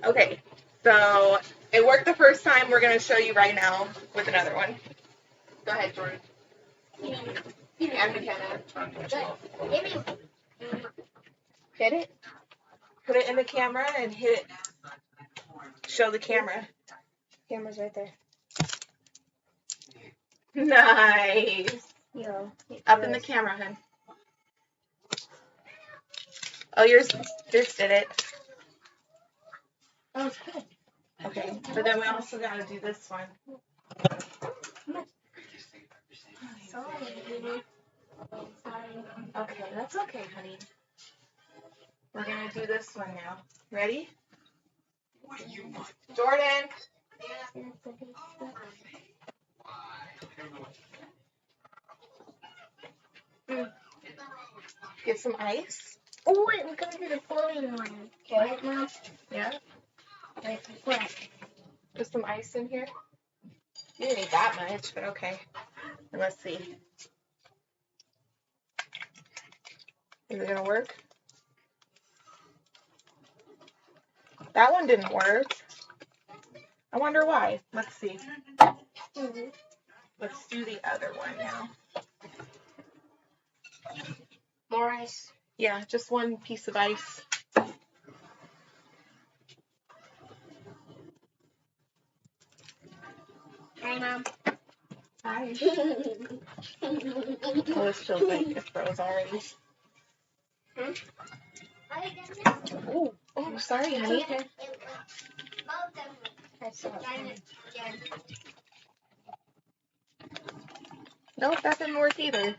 Okay, so it worked the first time. We're going to show you right now with another one. Go ahead, Jordan. And McKenna. Hit it. Put it in the camera and hit it. Show the camera. Camera's right there. Nice. Yeah. Up in the camera, hun. Oh, yours did it. Oh, good. Okay, but then we also got to do this one. Sorry. Okay, that's okay, honey. We're going to do this one now. Ready? Jordan. Get some ice. Oh, wait, we're going to do the floating one. Okay. Right now? Yeah. Like what? Put some ice in here. You didn't need that much, but okay. And let's see. Is it gonna work? That one didn't work. I wonder why. Let's see. Let's do the other one now. More ice. Yeah, just one piece of ice. Hi, Mom. Hi. Oh, this feels like it froze already. Oh, oh, sorry, honey. Nope, that didn't work either.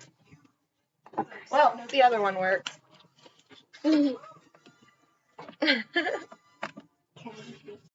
Well, the other one worked.